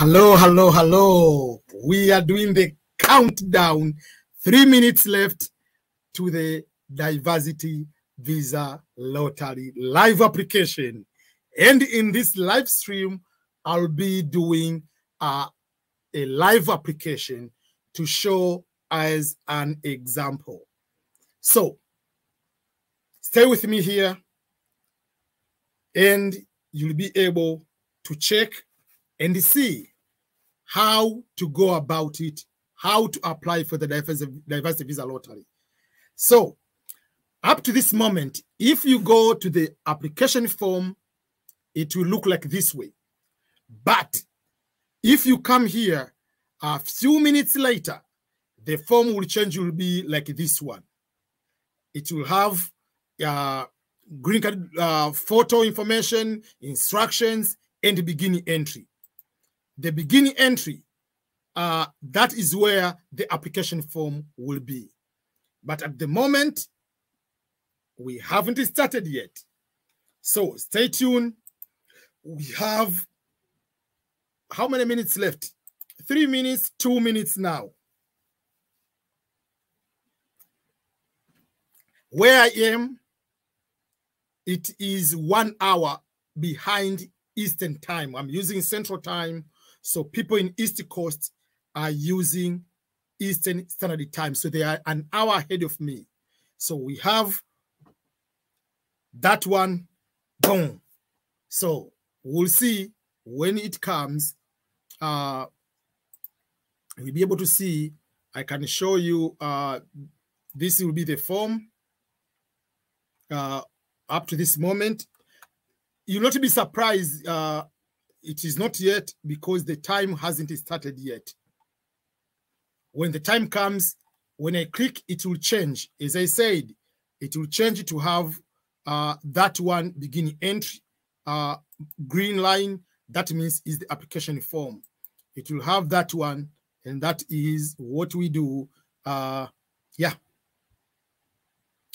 Hello, hello, hello. We are doing the countdown. 3 minutes left to the Diversity Visa Lottery live application. And in this live stream, I'll be doing a live application to show as an example. So stay with me here and you'll be able to check and see how to go about it, how to apply for the Diversity Visa Lottery. So up to this moment, if you go to the application form, it will look like this way. But if you come here a few minutes later, the form will change, will be like this one. It will have green card photo information, instructions, and the beginning entry. The beginning entry, that is where the application form will be. But at the moment, we haven't started yet. So stay tuned. We have how many minutes left? 3 minutes, 2 minutes now. Where I am, it is 1 hour behind Eastern time. I'm using Central time. So people in East Coast are using Eastern Standard Time. So they are an hour ahead of me. So we have that one, boom. So we'll see when it comes. We'll be able to see. I can show you. This will be the form up to this moment. You'll not be surprised. It is not yet because the time hasn't started yet. When the time comes, when I click, it will change. As I said, it will change to have that one beginning entry, green line. That means is the application form. It will have that one, and that is what we do. Yeah.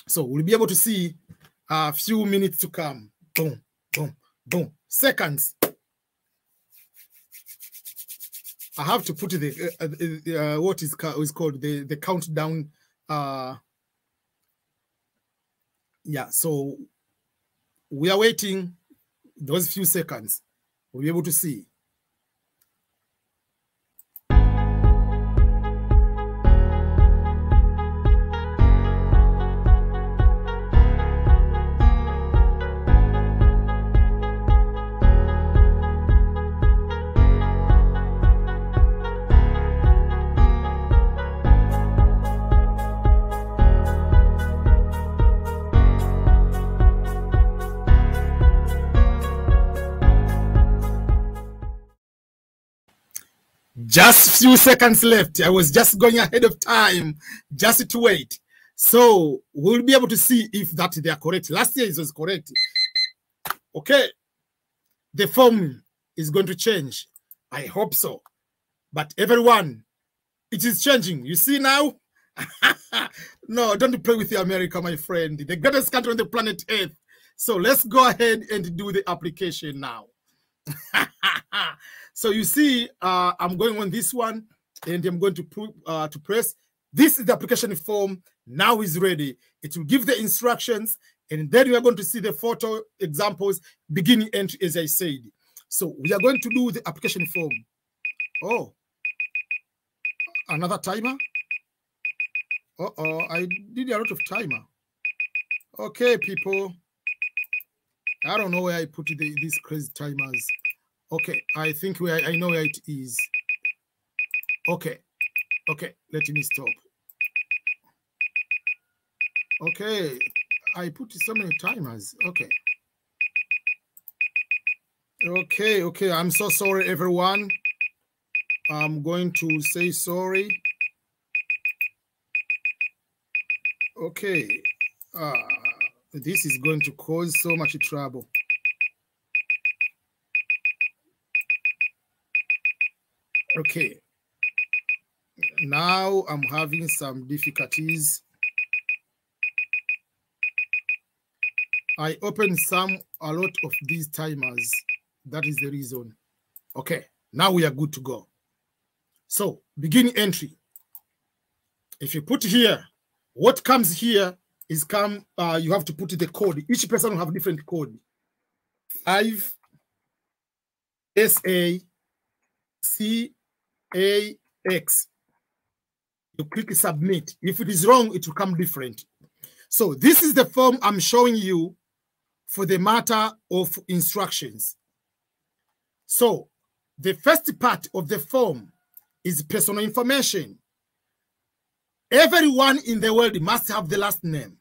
So we'll be able to see a few minutes to come. Boom, boom, boom. Seconds. I have to put the what is called the countdown. Yeah, so we are waiting those few seconds. We'll be able to see. Just few seconds left. I was just going ahead of time just to wait. So we'll be able to see if that they are correct. Last year it was correct. Okay. The form is going to change. I hope so. But everyone, it is changing. You see now? No, don't play with America, my friend. The greatest country on the planet Earth. So let's go ahead and do the application now. So you see, I'm going on this one, and I'm going to press. This is the application form. Now is ready. It will give the instructions, and then we are going to see the photo examples, beginning entry, as I said. So we are going to do the application form. Oh, another timer. I did a lot of timer. Okay, people. I don't know where I put these crazy timers. Okay, I think I know where it is. Okay, let me stop. Okay, I put so many timers. Okay, I'm so sorry, everyone. I'm going to say sorry. Okay, this is going to cause so much trouble. Okay, now I'm having some difficulties. I opened a lot of these timers. That is the reason. Okay, Now we are good to go. So begin entry. If you put here, what comes here is you have to put the code. Each person will have different code. 5 SACAX. You click submit. If it is wrong, it will come different. So this is the form I'm showing you for the matter of instructions. So the first part of the form is personal information. Everyone in the world must have the last name,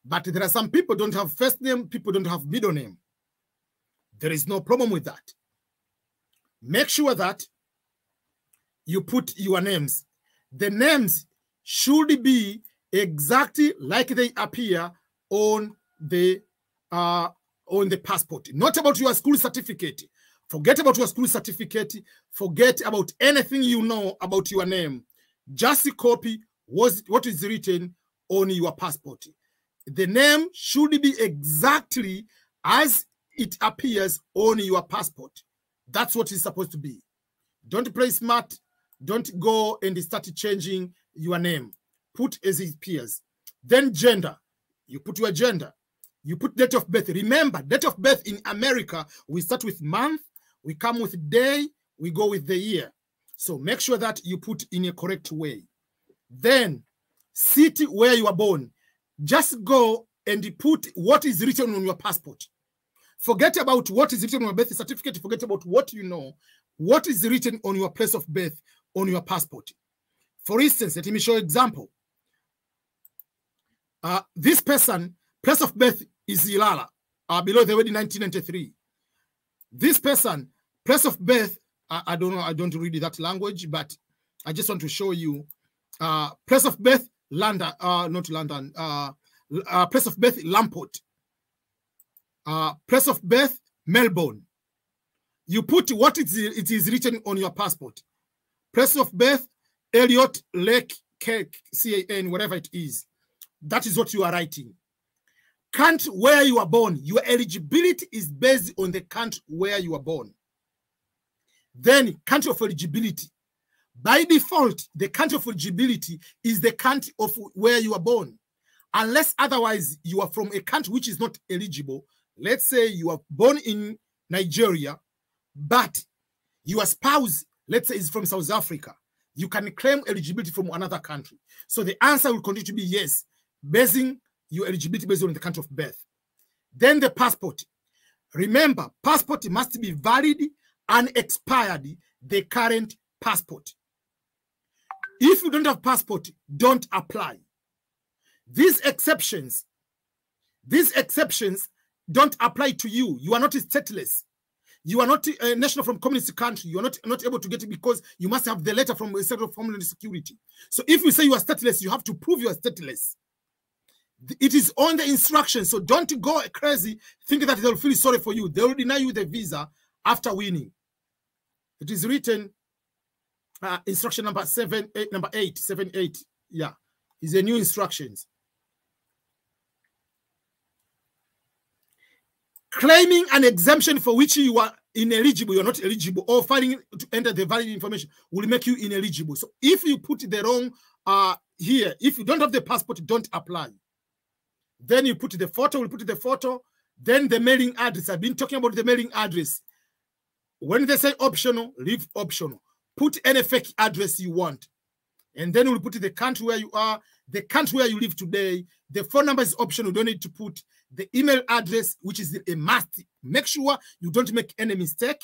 but there are some people don't have first name, people don't have middle name. There is no problem with that. Make sure that you put your names. The names should be exactly like they appear on the passport. Not about your school certificate. Forget about your school certificate. Forget about anything you know about your name. Just copy what is written on your passport. The name should be exactly as it appears on your passport. That's what it's supposed to be. Don't play smart. Don't go and start changing your name. Put as it appears. Then gender. You put your gender. You put date of birth. Remember, date of birth in America, we start with month, we come with day, we go with the year. So make sure that you put in a correct way. Then, city where you are born. Just go and put what is written on your passport. Forget about what is written on your birth certificate. Forget about what you know. What is written on your place of birth on your passport. For instance, let me show you an example. This person, place of birth is Ilala, below the word in 1993. This person, place of birth, I don't know, I don't read that language, but I just want to show you. Place of birth, London, not London. Place of birth, Lamport. Place of birth, Melbourne. You put what it is written on your passport. Place of birth, Elliot Lake, CAN, whatever it is. That is what you are writing. Country where you are born. Your eligibility is based on the country where you are born. Then, country of eligibility. By default, the country of eligibility is the country of where you are born. Unless otherwise you are from a country which is not eligible. Let's say you are born in Nigeria, but your spouse, let's say, is from South Africa. You can claim eligibility from another country. So the answer will continue to be yes, basing your eligibility based on the country of birth. Then the passport. Remember, passport must be valid and expired, the current passport. If you don't have passport, don't apply. These exceptions don't apply to you. You are not stateless. You are not a national from communist country. You are not able to get it because you must have the letter from the Center of Homeland Security. So if you say you are stateless, you have to prove you are stateless. It is on the instructions. So don't go crazy thinking that they'll feel sorry for you. They will deny you the visa after winning. It is written, instruction number 878. Yeah, is a new instructions. Claiming an exemption for which you are ineligible, you're not eligible, or failing to enter the valid information will make you ineligible. So if you put the wrong here, if you don't have the passport, don't apply. Then you put the photo, we'll put the photo, then the mailing address. I've been talking about the mailing address. When they say optional, leave optional. Put any fake address you want. And then we'll put the country where you are, the country where you live today. The phone number is optional. You don't need to put the email address, which is a must. Make sure you don't make any mistake.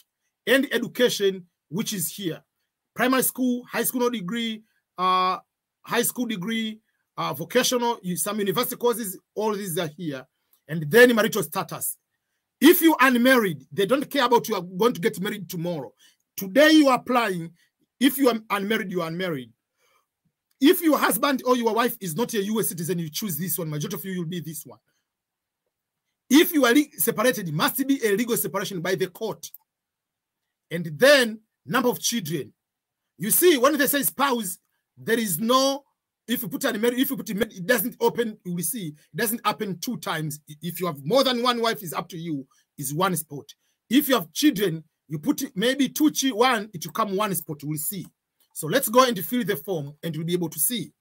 And education, which is here. Primary school, high school, no degree, high school degree, vocational, some university courses, all these are here. And then marital status. If you are unmarried, they don't care about you are going to get married tomorrow. Today you are applying. If you are unmarried, you are unmarried. If your husband or your wife is not a US citizen, you choose this one. Majority of you will be this one. If you are separated, it must be a legal separation by the court. And then number of children. You see, when they say spouse, there is no, if you put unmarried, if you put married, it doesn't open, you will see, it doesn't happen 2 times. If you have more than one wife, it's up to you, is one spot. If you have children, You put maybe Tucci 1, it will come one spot. We'll see. So let's go and fill the form and we'll be able to see.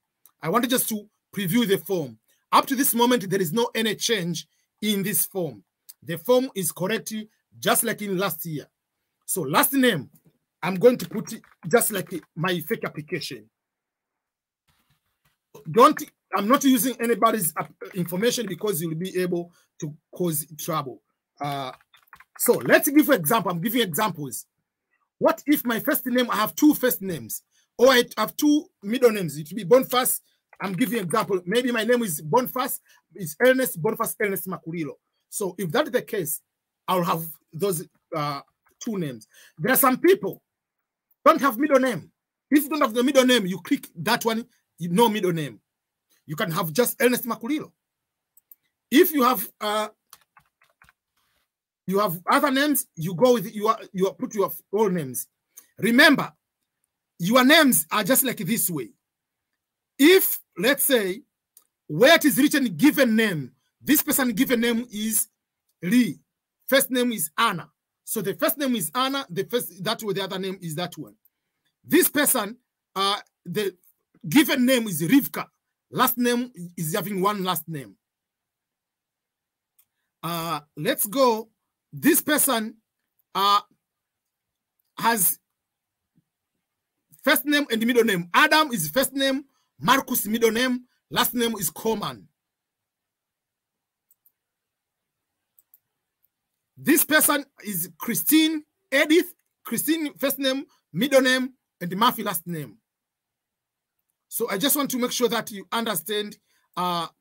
I wanted just to preview the form. Up to this moment, there is no any change in this form. The form is correct, just like in last year. So last name, I'm going to put it just like my fake application. I'm not using anybody's information because you'll be able to cause trouble. So let's give an example. I'm giving examples. What if my first name, I have two first names, or I have two middle names? It will be Boniface. I'm giving an example. Maybe my name is Boniface, it's Ernest Boniface Ernest Makulilo. So if that's the case, I'll have those two names. There are some people don't have middle name. If you don't have the middle name, you click that one, no middle name. You can have just Ernest Makulilo. If you have other names, you go with you put your all names. Remember, your names are just like this way. If let's say where it is written given name, this person given name is Lee. First name is Anna. So the first name is Anna. That way the other name is that one. This person, the given name is Rivka. Last name is having one last name. Let's go. This person has first name and middle name. Adam is first name, Marcus middle name, last name is Coleman. This person is Christine, Edith, Christine first name, middle name, and Murphy last name. So I just want to make sure that you understand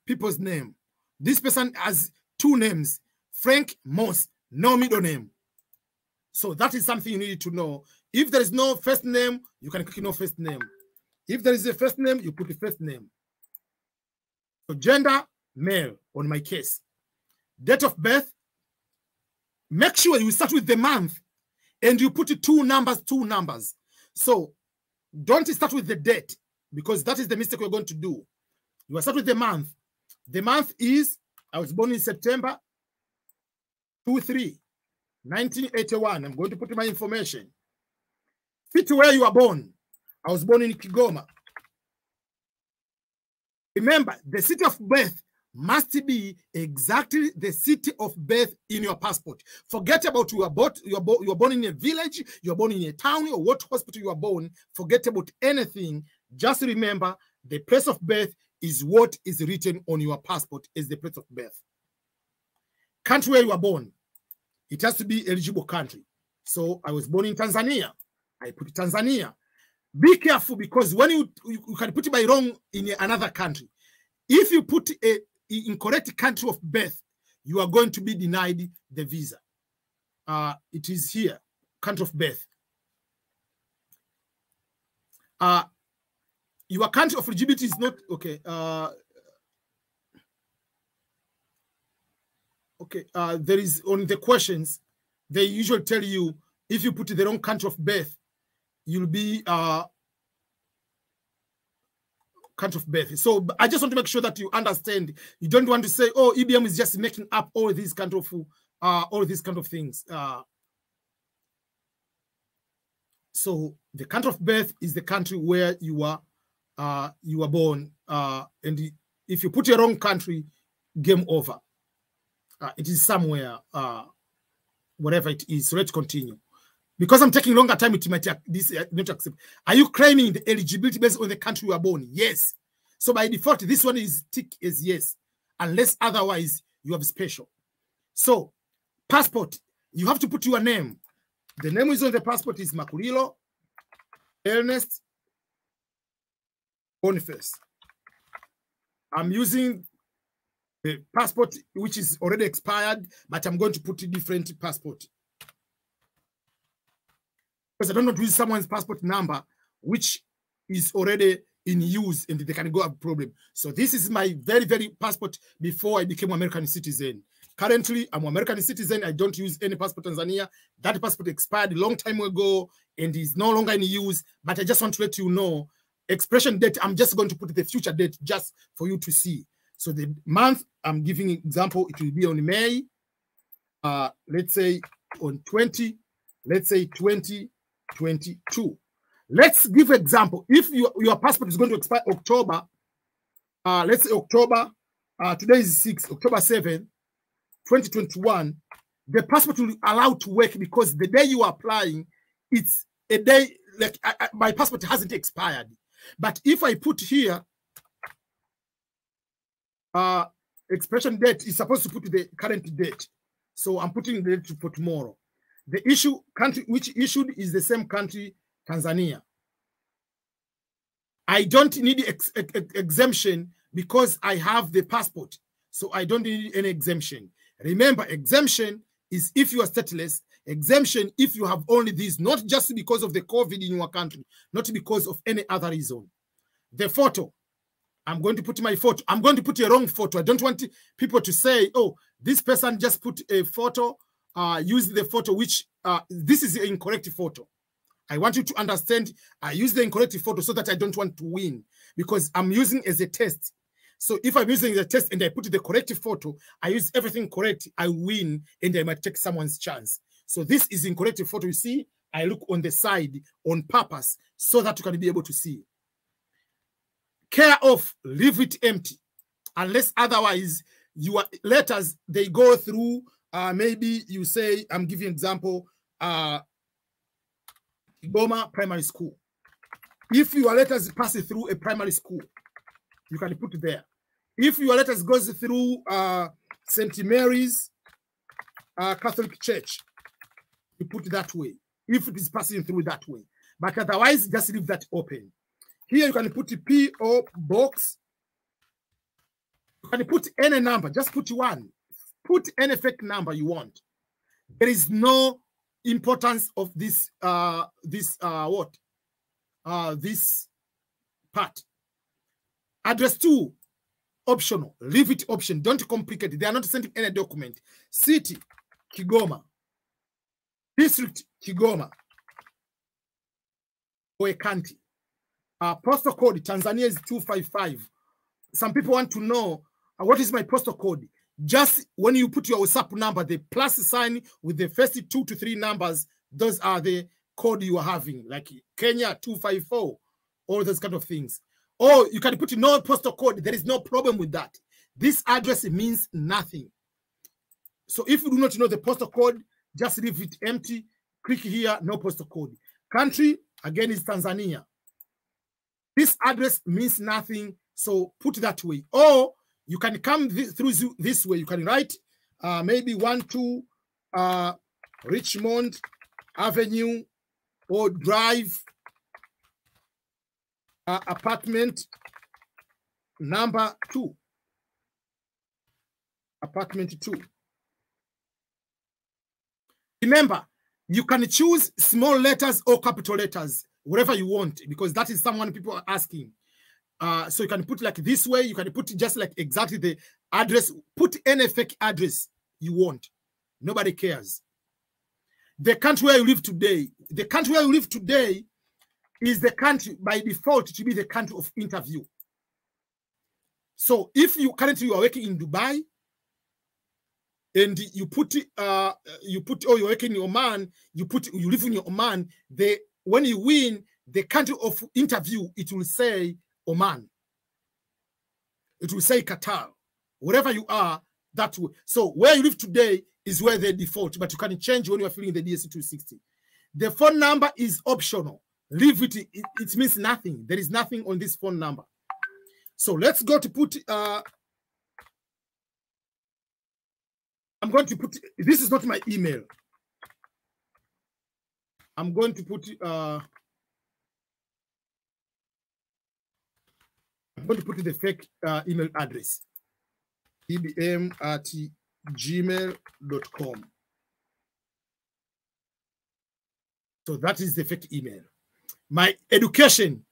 people's name. This person has two names, Frank Moss, no middle name. So that is something you need to know. If there is no first name, you can click no first name. If there is a first name, you put the first name. So gender, male, on my case. Date of birth, make sure you start with the month and you put two numbers. So don't start with the date because that is the mistake we're going to do. You start with the month. The month is, I was born in September 23, 1981. I'm going to put my information. City where you are born. I was born in Kigoma. Remember, the city of birth must be exactly the city of birth in your passport. Forget about you are born in a village, you are born in a town, or what hospital you are born. Forget about anything. Just remember, the place of birth is what is written on your passport as the place of birth. Country where you are born, it has to be eligible country. So I was born in Tanzania. I put Tanzania. Be careful because when you can put it by wrong in another country. If you put a incorrect country of birth, you are going to be denied the visa. It is here, country of birth. Your country of eligibility is not okay. There is on the questions, they usually tell you if you put the wrong country of birth, you'll be country of birth. So I just want to make sure that you understand. You don't want to say, "Oh, EBM is just making up all these kind of things." So the country of birth is the country where you are born, and if you put your wrong country, game over. It is somewhere, whatever it is. So let's continue. Because I'm taking longer time, it might not accept. Are you claiming the eligibility based on the country you are born? Yes. So by default, this one is tick as yes, unless otherwise you have special. So passport, you have to put your name. The name is on the passport is Makulilo Ernest Boniface. I'm using the passport which is already expired, but I'm going to put a different passport. Because I don't want to use someone's passport number, which is already in use and they can go have a problem. So this is my very, very passport before I became an American citizen. Currently, I'm an American citizen. I don't use any passport in Tanzania. That passport expired a long time ago and is no longer in use. But I just want to let you know, expiration date, I'm just going to put the future date just for you to see. So the month, I'm giving example, it will be on May, let's say on 20. let's say 2022. Let's give example. If your passport is going to expire October, let's say October, today is 6, October 7, 2021, the passport will allow to work because the day you are applying, it's a day, like my passport hasn't expired. But if I put here, expiration date is supposed to put the current date. So I'm putting the date for tomorrow. The country which issued is the same country, Tanzania. I don't need exemption because I have the passport. So I don't need any exemption. Remember, exemption is if you are stateless. Exemption if you have only these, not just because of the COVID in your country, not because of any other reason. The photo. I'm going to put my photo. I'm going to put a wrong photo. I don't want people to say, oh, this person just put a photo, use the photo, which this is the incorrect photo. I want you to understand, I use the incorrect photo so that I don't want to win because I'm using as a test. So if I'm using the test and I put the correct photo, I use everything correct, I win and I might take someone's chance. So this is incorrect photo. You see, I look on the side on purpose so that you can be able to see. Care of, leave it empty. Unless otherwise, your letters, they go through, maybe you say, I'm giving an example, Diploma primary school. If your letters pass through a primary school, you can put there. If your letters goes through St. Mary's Catholic Church, you put that way. If it is passing through that way. But otherwise, just leave that open. Here you can put a P.O. box. You can put any number. Just put one. Put any fake number you want. There is no importance of this this part. Address 2, optional. Leave it option. Don't complicate it. They are not sending any document. City, Kigoma. District, Kigoma. Or a county. Postal code, Tanzania is 255. Some people want to know, what is my postal code? Just when you put your WhatsApp number, the plus sign with the first 2 to 3 numbers, those are the code you are having, like Kenya 254, all those kind of things. Or you can put no postal code. There is no problem with that. This address means nothing. So if you do not know the postal code, just leave it empty. Click here, no postal code. Country, again, is Tanzania. This address means nothing, so put that way. Or you can come through this way. You can write maybe 12 Richmond Avenue or Drive, apartment number 2. Apartment 2. Remember, you can choose small letters or capital letters, whatever you want, because that is someone people are asking. So you can put like this way. You can put just like exactly the address. Put any fake address you want. Nobody cares. The country where you live today. The country where you live today is the country by default to be the country of interview. So if you currently you are working in Dubai and you put or you're working in Oman, you live in Oman, when you win the country of interview, it will say Oman. It will say Qatar. Wherever you are, that way. So where you live today is where they default, but you can change when you are filling the DSC 260. The phone number is optional. Leave it. It means nothing. There is nothing on this phone number. So let's go to put. I'm going to put. This is not my email. I'm going to put. I'm going to put the fake email address. ebm@gmail.com. So that is the fake email. My education,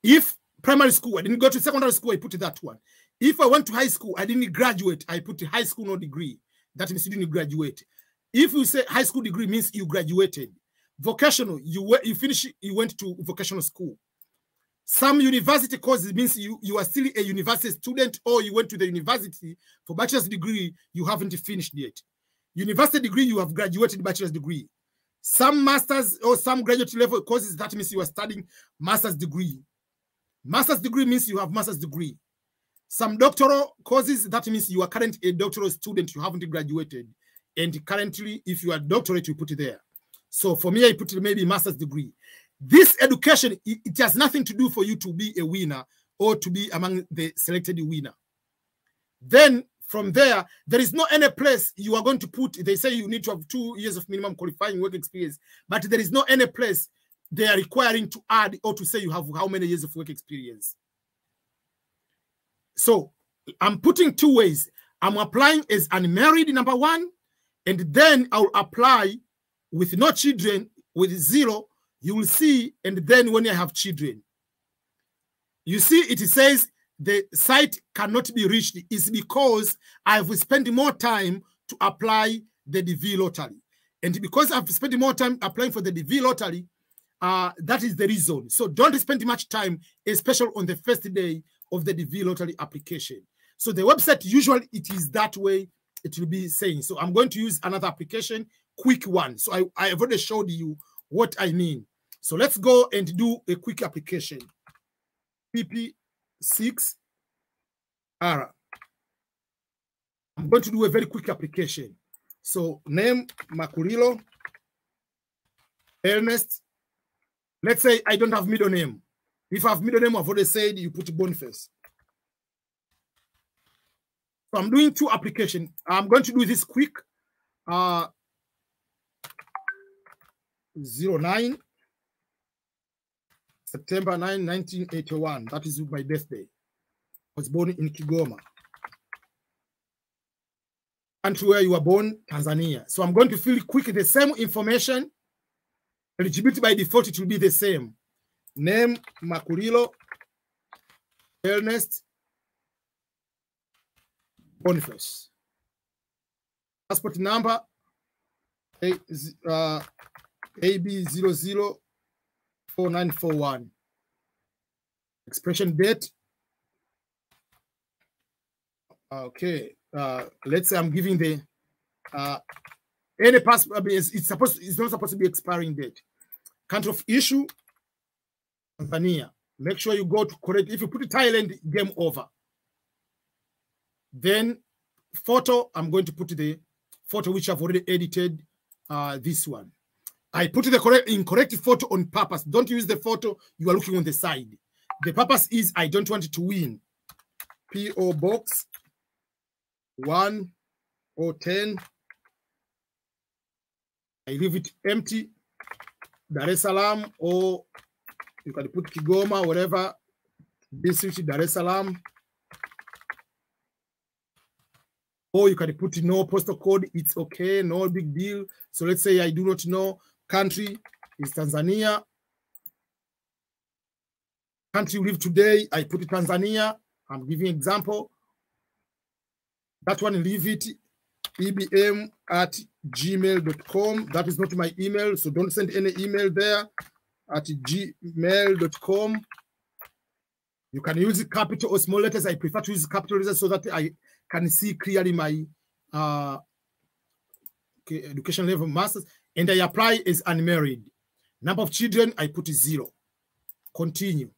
if primary school, I didn't go to secondary school, I put that one. If I went to high school, I didn't graduate, I put high school, no degree. That means you didn't graduate. If you say high school degree means you graduated. Vocational, you finish, you went to vocational school. Some university courses means you are still a university student, or you went to the university for bachelor's degree, you haven't finished yet. University degree, you have graduated bachelor's degree. Some master's or some graduate level courses, that means you are studying master's degree. Master's degree means you have master's degree. Some doctoral courses, that means you are currently a doctoral student, you haven't graduated. And currently, if you are doctorate, you put it there. So for me, I put maybe master's degree. This education, it has nothing to do for you to be a winner or to be among the selected winner. Then from there, there is no any place you are going to put. They say you need to have 2 years of minimum qualifying work experience, but there is no any place they are requiring to add or to say you have how many years of work experience. So I'm putting 2 ways. I'm applying as unmarried, number 1, and then I'll apply with no children, with 0, you will see, and then when I have children. You see, it says the site cannot be reached is because I've spent more time to apply the DV lottery. And because I've spent more time applying for the DV lottery, that is the reason. So don't spend much time, especially on the first day of the DV lottery application. So the website, usually it is that way it will be saying. So I'm going to use another application, quick one. So I have already showed you what I mean. So let's go and do a quick application. PP6R. I'm going to do a very quick application. So name, Makulilo, Ernest. Let's say I don't have middle name. If I have middle name, I've already said you put Boniface. So I'm doing 2 applications. I'm going to do this quick. 09 September 9, 1981. That is my birthday. I was born in Kigoma. Country where you were born, Tanzania. So I'm going to fill quick the same information. Eligibility by default, it will be the same. Name, Makulilo, Ernest, Boniface. Passport number, AB004941. Expression date. Okay. Let's say I'm giving the any passport. I mean, it's not supposed to be expiring date. Country of issue, Tanzania. Make sure you go to correct. If you put Thailand, game over. Then photo, I'm going to put the photo which I've already edited. This one. I put the incorrect photo on purpose. Don't use the photo you are looking on the side. The purpose is I don't want it to win. P.O. Box 1/10. I leave it empty. Dar es Salaam, or you can put Kigoma, whatever. District Dar es Salaam. Or you can put no postal code. It's okay, no big deal. So let's say I do not know. Country is Tanzania. Country you live today, I put Tanzania. I'm giving example. That one, leave it. ebm@gmail.com. That is not my email, so don't send any email there. At gmail.com. You can use capital or small letters. I prefer to use capital letters so that I can see clearly my education level master's. And I apply as unmarried. Number of children, I put 0. Continue.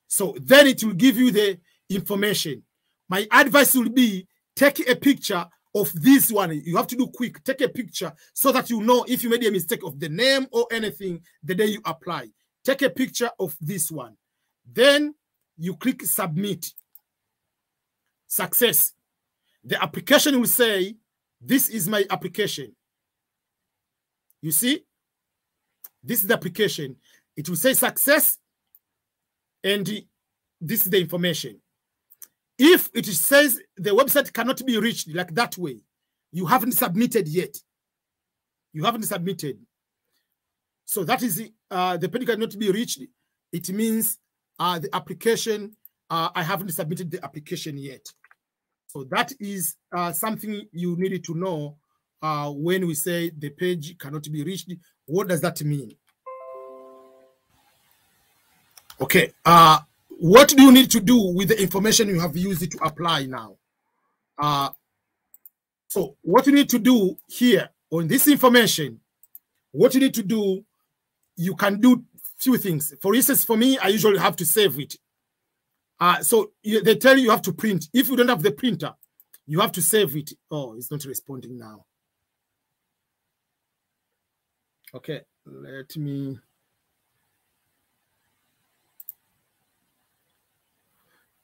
So then it will give you the information. My advice will be take a picture of this one. You have to do quick. Take a picture so that you know if you made a mistake of the name or anything the day you apply. Take a picture of this one. Then you click submit. Success. The application will say, this is my application. You see? This is the application. It will say success, and this is the information. If it says the website cannot be reached like that way, you haven't submitted yet. You haven't submitted. So that is the page cannot be reached. It means the application, I haven't submitted the application yet. So that is something you needed to know when we say the page cannot be reached. What does that mean? Okay. What do you need to do with the information you have used to apply now? So what you need to do here on this information, what you need to do, you can do few things. For instance, for me, I usually have to save it. So they tell you have to print. If you don't have the printer, you have to save it. Oh, it's not responding now. Okay, let me.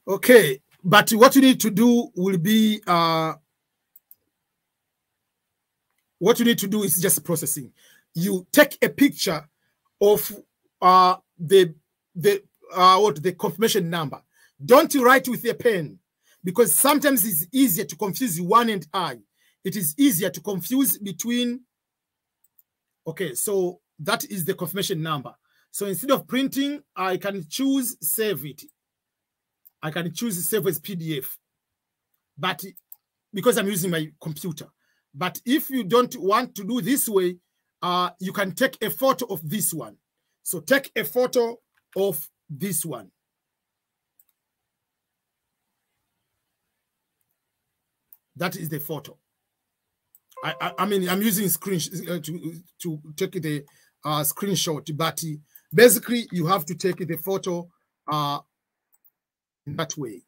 Okay, but what you need to do will be, what you need to do is just processing. You take a picture of the confirmation number. Don't write with a pen, because sometimes it's easier to confuse one and I. It is easier to confuse between. Okay, so that is the confirmation number. So instead of printing, I can choose save it. I can choose save as PDF, but because I'm using my computer. But if you don't want to do this way, you can take a photo of this one. So take a photo of this one. That is the photo. I mean, I'm using screen to take the screenshot, but basically you have to take the photo in that way.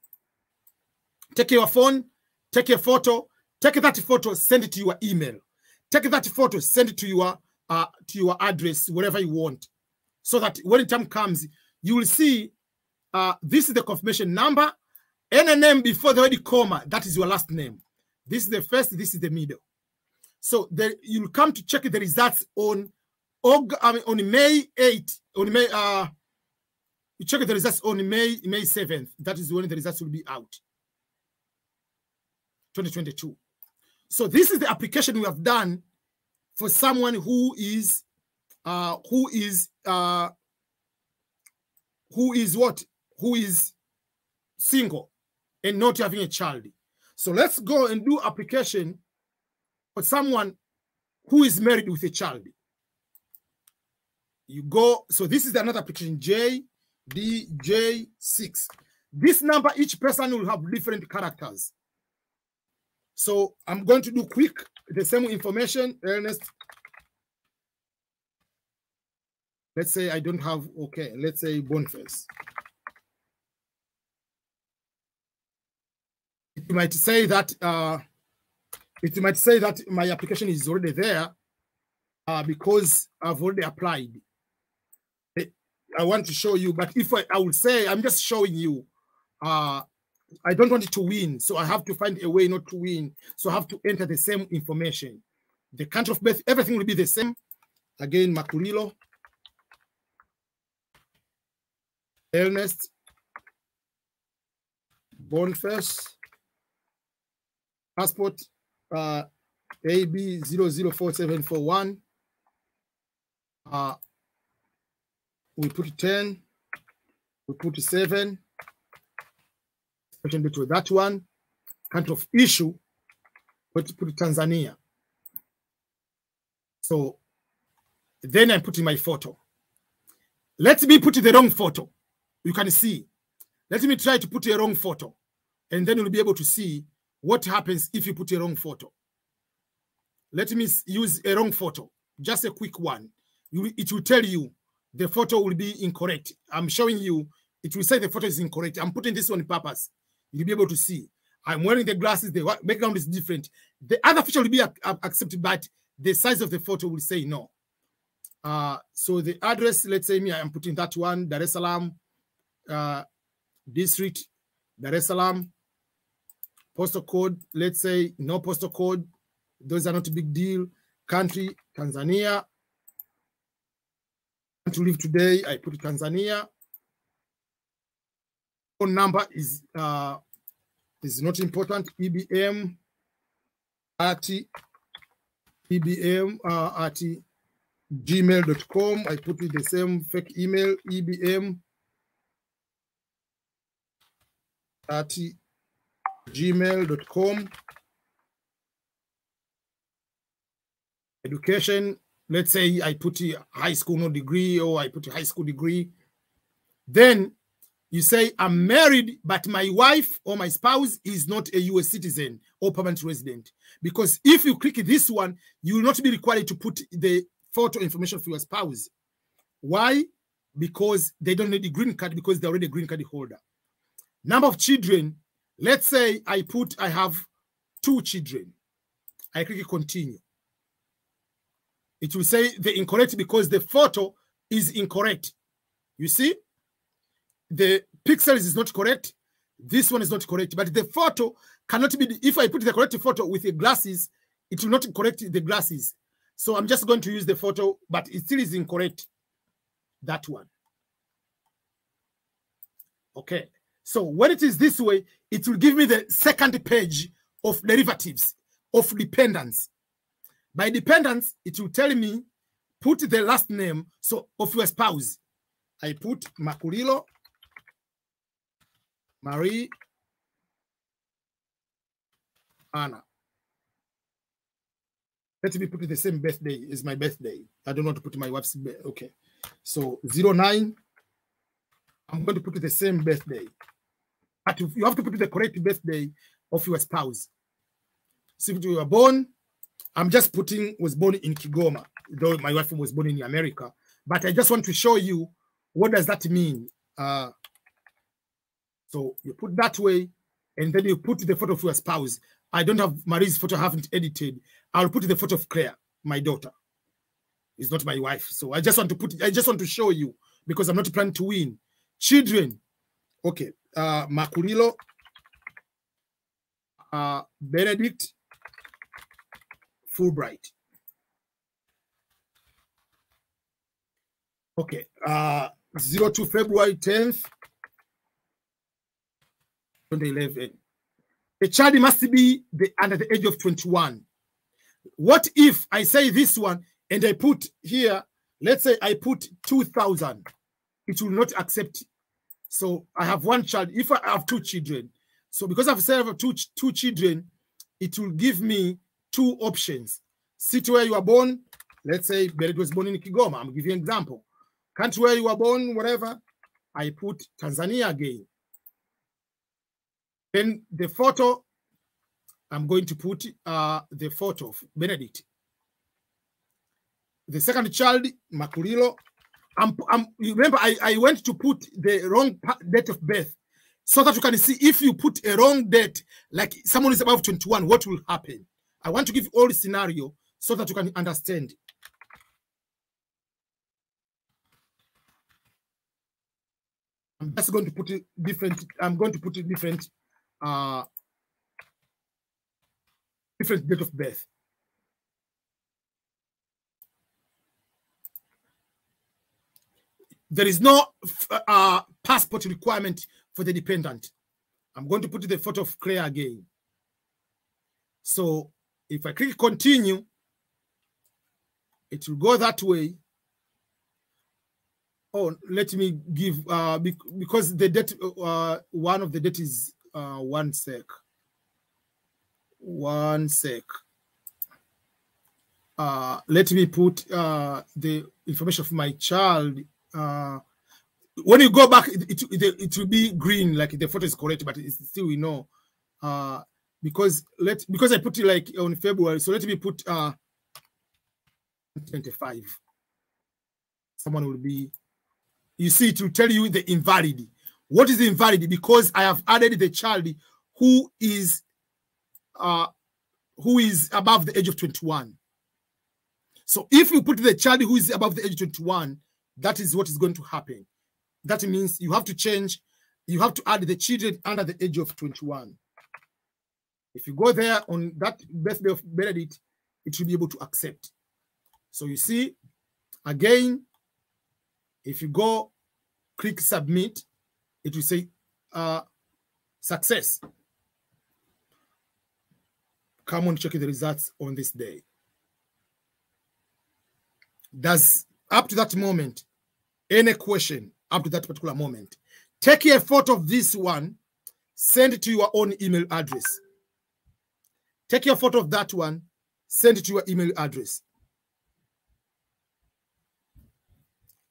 Take your phone, take a photo, take that photo, send it to your email. Take that photo, send it to your address, wherever you want, so that when the time comes, you will see this is the confirmation number, and a name before the word comma. That is your last name. This is the first. This is the middle. So you'll come to check the results on May 8th. On May you check the results on May 7th. That is when the results will be out. 2022. So this is the application we have done for someone who is single and not having a child. So let's go and do application for someone who is married with a child. You go, so this is another application, JDJ6. This number, each person will have different characters. So I'm going to do quick, the same information, Ernest. Let's say I don't have, okay, let's say Boniface. It might say that my application is already there because I've already applied. I want to show you, but if I will say, I'm just showing you, I don't want it to win, so I have to find a way not to win. So I have to enter the same information. The country of birth, everything will be the same. Again, Makulilo, Ernest, Boniface, passport AB004741. We put 10, we put 7. Between that one, country of issue, but put Tanzania. So then I put in my photo. Let me put the wrong photo. You can see. Let me try to put a wrong photo, and then you'll be able to see what happens if you put a wrong photo. Let me use a wrong photo, just a quick one. It will tell you the photo will be incorrect. I'm showing you, it will say the photo is incorrect. I'm putting this on purpose. You'll be able to see. I'm wearing the glasses, the background is different. The other feature will be accepted, but the size of the photo will say no. So the address, let's say me, I'm putting that one, Dar es Salaam, district, Dar es Salaam, postal code, let's say no postal code. Those are not a big deal. Country, Tanzania. To live today, I put Tanzania. Phone number is not important. EBM at gmail.com. I put it the same fake email, EBM at gmail.com. Education, let's say I put a high school no degree, or I put a high school degree. Then you say, I'm married, but my wife or my spouse is not a US citizen or permanent resident. Because if you click this one, you will not be required to put the photo information for your spouse. Why? Because they don't need a green card because they're already a green card holder. Number of children. Let's say I have 2 children. I click continue. It will say the incorrect because the photo is incorrect. You see, the pixels is not correct. This one is not correct, but the photo cannot be. If I put the correct photo with the glasses, it will not correct the glasses. So I'm just going to use the photo, but it still is incorrect. That one. Okay. So when it is this way, it will give me the second page of derivatives of dependents. By dependents, it will tell me put the last name so of your spouse. I put Makulilo Marie Anna. Let me put the same birthday as my birthday. I don't want to put my wife's birthday. Okay. So 09. I'm going to put the same birthday. But you have to put the correct birthday of your spouse. So if you were born, I'm just putting was born in Kigoma, though my wife was born in America. But I just want to show you what does that mean. So you put that way, and then you put the photo of your spouse. I don't have Marie's photo, I haven't edited. I'll put the photo of Claire, my daughter. It's not my wife. So I just want to show you because I'm not planning to win. Children. Okay. Makulilo. Benedict. Fulbright. Okay. 02 February 10th. 2011. The child must be under the age of 21. What if I say this one and I put here, let's say I put 2000, it will not accept. So I have one child. If I have 2 children, so because I've said I have two children, it will give me 2 options. City where you are born, let's say Berit was born in Kigoma. I'm giving you an example. Country where you are born, whatever, I put Tanzania again. Then the photo, I'm going to put the photo of Benedict. The second child, Makulilo. Remember, I went to put the wrong date of birth so that you can see if you put a wrong date, like someone is above 21, what will happen? I want to give all the scenario so that you can understand. I'm just going to put it different. I'm going to put it different date of birth. There is no passport requirement for the dependent. I'm going to put the photo of Claire again. So if I click continue, it will go that way. Oh, let me give, because the date, one of the date is 1 sec. 1 sec. Let me put the information of my child. When you go back, it will be green, like the photo is correct, but it's still, we know, because I put it like on February. So let me put 25. Someone will be. You see, it will tell you the invalid. What is the invalid? Because I have added the child who is above the age of 21. So if you put the child who is above the age of 21, that is what is going to happen. That means you have to change, you have to add the children under the age of 21. If you go there on that birthday of Benedict, it will be able to accept. So you see, again, if you go click submit, it will say success. Come on, check the results on this day. Does up to that moment, any question up to that particular moment, take a photo of this one, send it to your own email address. Take a photo of that one, send it to your email address.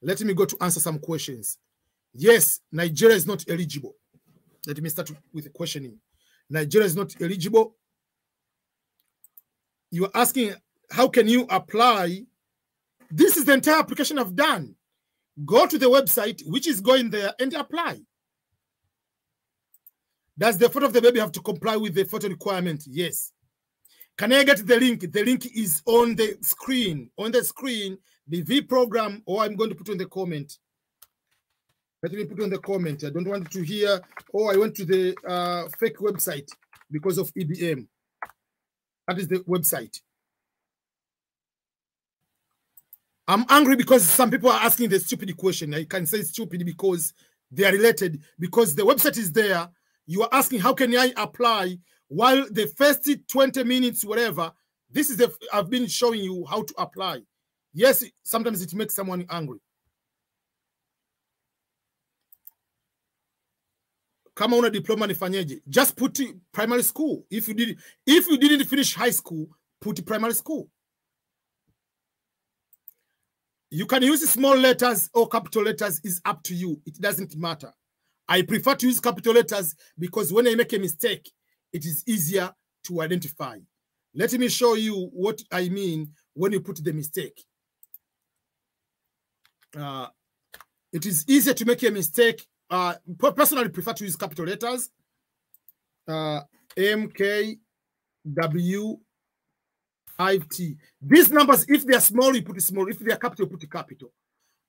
Let me go to answer some questions. Yes, Nigeria is not eligible. Let me start with a questioning. Nigeria is not eligible. You are asking, how can you apply This is the entire application I've done. Go to the website, which is going there, and apply. Does the photo of the baby have to comply with the photo requirement? Yes. Can I get the link? The link is on the screen. On the screen, the V program, or I'm going to put in the comment. Let me put on the comment. I don't want to hear, oh, I went to the fake website because of EBM. That is the website. I'm angry because some people are asking the stupid question. I can say stupid because they are related, because the website is there. You are asking, how can I apply? While the first 20 minutes, whatever, this is the, I've been showing you how to apply. Yes, sometimes it makes someone angry. Kama una diploma nifanyeje? Just put primary school. If you didn't finish high school, put primary school. You can use small letters or capital letters, is up to you. It doesn't matter. I prefer to use capital letters because when I make a mistake, it is easier to identify. Let me show you what I mean when you put the mistake. It is easier to make a mistake. Personally, prefer to use capital letters. MKW5T. These numbers, if they are small, you put small. If they are capital, you put capital.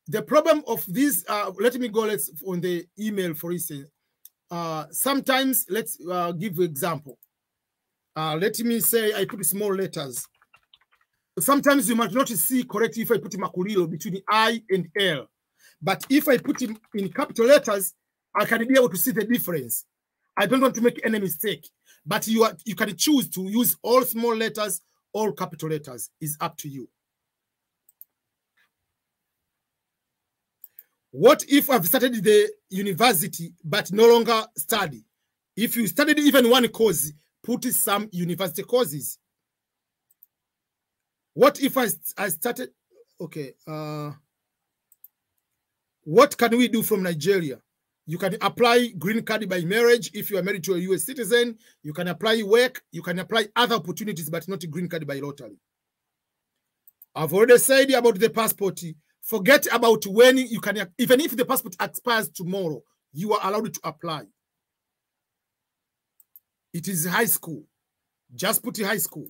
The problem of these, let me go on the email, for instance. Sometimes, let's give an example. Let me say I put small letters. Sometimes you might not see correctly if I put Makulilo between I and L. But if I put him in capital letters, I can be able to see the difference. I don't want to make any mistake. But you can choose to use all small letters, all capital letters. It's up to you. What if I've started the university but no longer study? If you studied even one course, put some university courses. What if I started? Okay. What can we do from Nigeria? You can apply green card by marriage if you are married to a US citizen. You can apply work. You can apply other opportunities, but not a green card by lottery. I've already said about the passport. Forget about when you can, even if the passport expires tomorrow, you are allowed to apply. It is high school. Just put high school.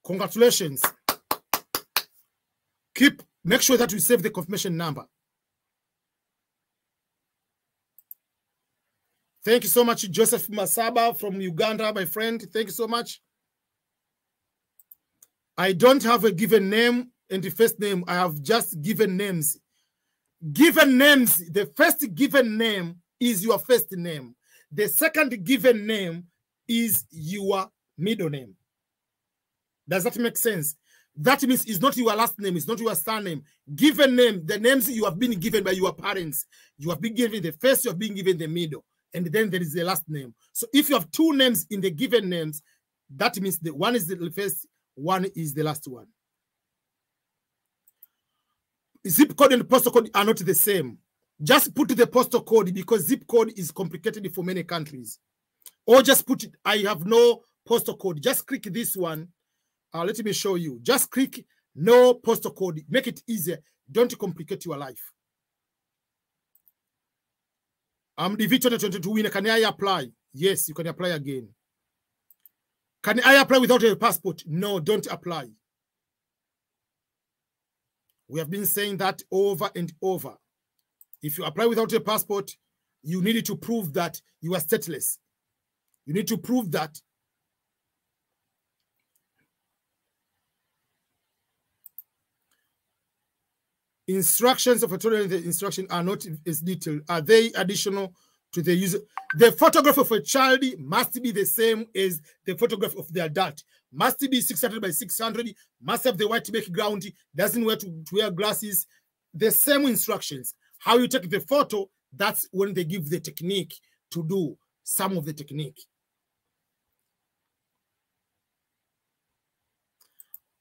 Congratulations. Make sure that you save the confirmation number. Thank you so much, Joseph Masaba from Uganda, my friend. Thank you so much. I don't have a given name and the first name. I have just given names. Given names, the first given name is your first name. The second given name is your middle name. Does that make sense? That means it's not your last name, it's not your surname. Given name, the names you have been given by your parents. You have been given the first, you have been given the middle, and then there is the last name. So if you have two names in the given names, that means the one is the first, one is the last one. Zip code and postal code are not the same. Just put the postal code because zip code is complicated for many countries. Or just put it, I have no postal code. Just click this one. Let me show you. Just click no postal code. Make it easier. Don't complicate your life. I'm the V2022 winner. Can I apply? Yes, you can apply again. Can I apply without a passport? No, don't apply. We have been saying that over and over. If you apply without a passport, you need to prove that you are stateless. You need to prove that. Instructions of tutorial, the instruction are not as detailed. Are they additional to the user? The photograph of a child must be the same as the photograph of the adult. Must be 600 by 600. Must have the white background. Doesn't wear to wear glasses. The same instructions. How you take the photo, that's when they give the technique to do some of the technique.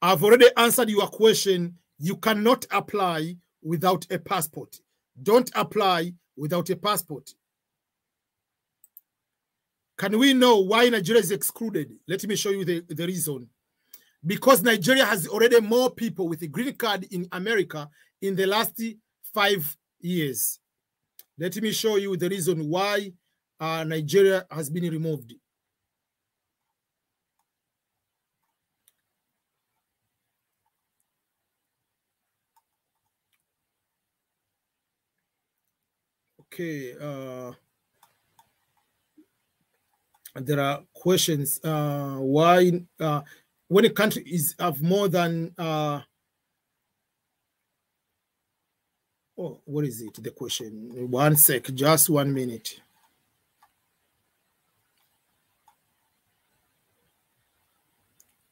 I've already answered your question. You cannot apply without a passport. Don't apply without a passport. Can we know why Nigeria is excluded? Let me show you the reason. because Nigeria has already more people with a green card in America in the last 5 years. Let me show you the reason why Nigeria has been removed. Okay. There are questions. Why, when a country is have more than oh, what is it? The question. 1 sec, just 1 minute.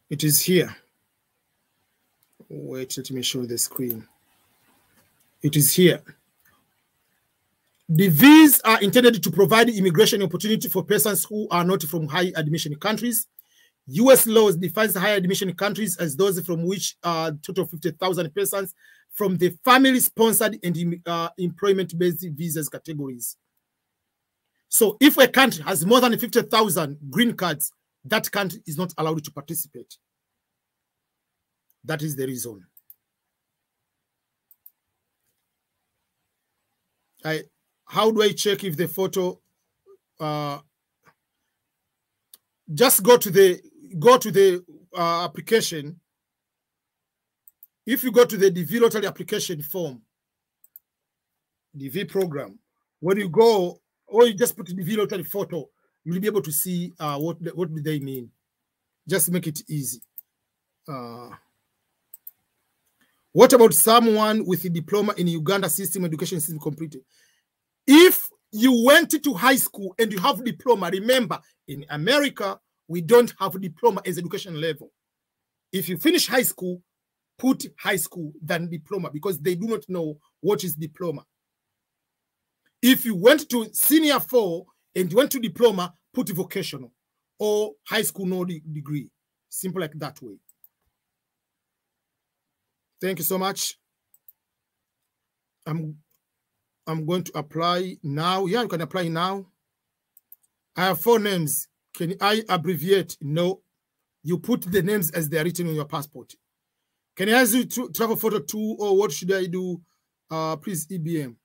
It is here. Wait, let me show the screen. It is here. The visas are intended to provide immigration opportunity for persons who are not from high admission countries. U.S. laws defines high admission countries as those from which total 50,000 persons from the family-sponsored and employment-based visas categories. So if a country has more than 50,000 green cards, that country is not allowed to participate. That is the reason. How do I check if the photo? Just go to the application. If you go to the DV lottery application form, DV program, when you go, or you just put DV lottery photo, you'll be able to see what do they mean. Just make it easy. What about someone with a diploma in Uganda system, education system completed? If you went to high school and you have diploma, remember, in America, we don't have diploma as education level. If you finish high school, put high school than diploma because they do not know what is diploma. If you went to senior 4 and you went to diploma, put vocational or high school no degree. Simple like that way. Thank you so much. I'm going to apply now. Yeah, you can apply now. I have 4 names. Can I abbreviate? No. You put the names as they are written on your passport. Can I ask you to travel photo 2 or what should I do? Please, EBM.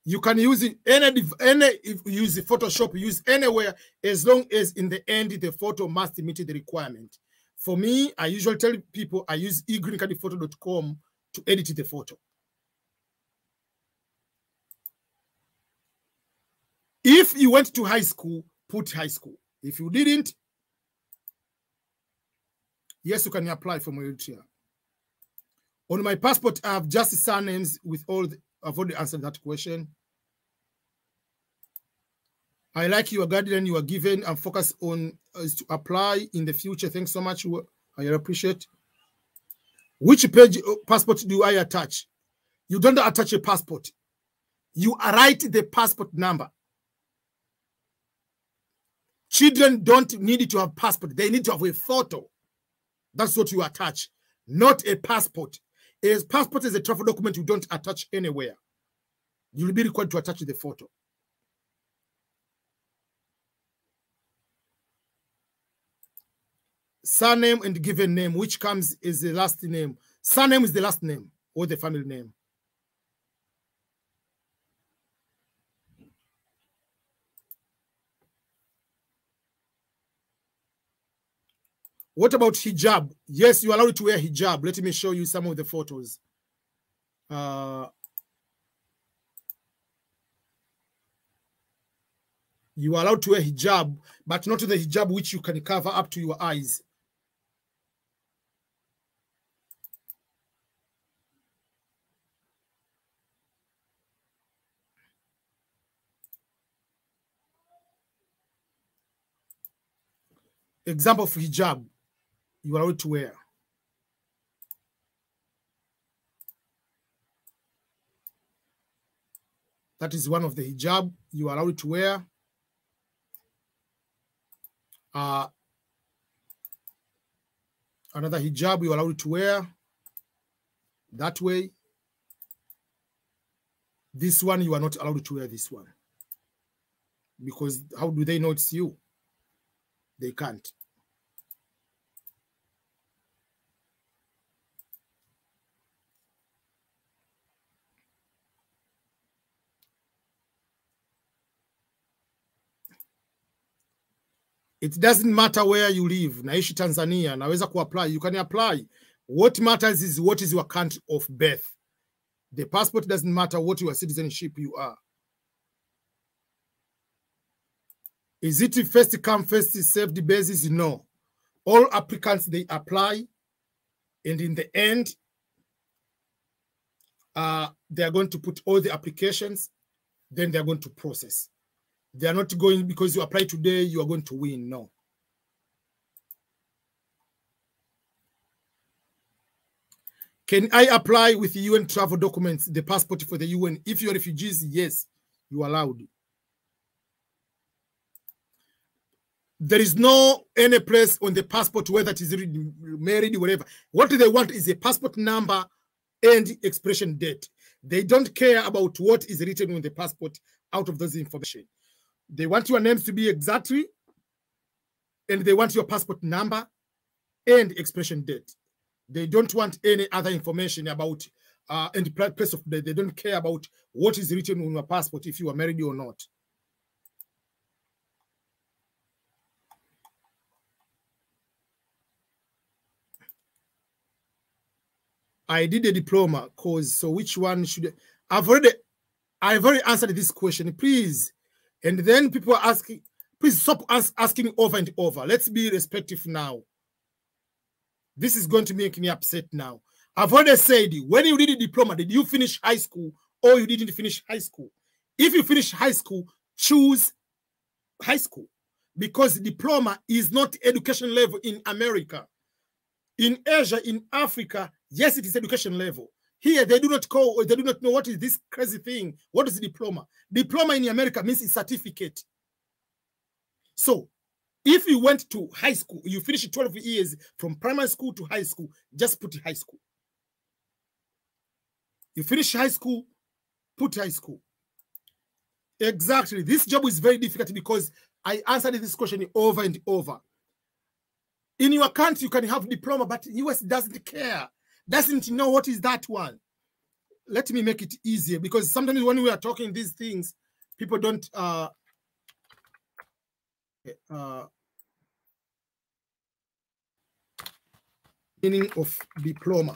You can use it if you use Photoshop, use anywhere as long as in the end the photo must meet the requirement. For me, I usually tell people I use egreencardphoto.com to edit the photo. If you went to high school, put high school. If you didn't, yes, you can apply for Eritrea. On my passport, I have just surnames with all the, I've already answered that question. I like your guardian you are given and focus on to apply in the future. Thanks so much. I appreciate. Which page passport do I attach? You don't attach a passport. You write the passport number. Children don't need to have passport. They need to have a photo. That's what you attach, not a passport. A passport is a travel document you don't attach anywhere. You'll be required to attach the photo. Surname and given name, which comes is the last name. Surname is the last name or the family name. What about hijab? Yes, you are allowed to wear hijab. Let me show you some of the photos. You are allowed to wear hijab, but not the hijab which you can cover up to your eyes. Example of hijab you are allowed to wear. That is one of the hijab you are allowed to wear. Another hijab you are allowed to wear that way. This one you are not allowed to wear this one. Because how do they know it's you? They can't. It doesn't matter where you live. Naishi Tanzania, naweza apply. You can apply. What matters is what is your country of birth. The passport doesn't matter what your citizenship you are. Is it first come, first served basis? No. All applicants, they apply. And in the end, they are going to put all the applications. Then they are going to process. They are not going because you apply today, you are going to win. No. Can I apply with UN travel documents, the passport for the UN? If you're refugees, yes, you are allowed. There is no any place on the passport whether it is married, whatever. What they want is a passport number and expiration date. They don't care about what is written on the passport out of those information. They want your names to be exactly, and they want your passport number and expiration date. They don't want any other information about and the place of death. They don't care about what is written on your passport if you are married or not. I did a diploma course, so which one should I've already answered this question, please. And then people are asking, please stop asking over and over. Let's be respectful now. This is going to make me upset now. I've already said, when you did a diploma, did you finish high school or you didn't finish high school? If you finish high school, choose high school, because diploma is not education level in America. In Asia, in Africa, yes, it is education level. Here, they do not call, or they do not know what is this crazy thing. What is diploma? Diploma in America means a certificate. So, if you went to high school, you finished 12 years from primary school to high school, just put high school. You finish high school, put high school. Exactly. This job is very difficult because I answered this question over and over. In your country, you can have diploma, but US doesn't care. Doesn't know what is that one. Let me make it easier, because sometimes when we are talking these things, people don't meaning of diploma.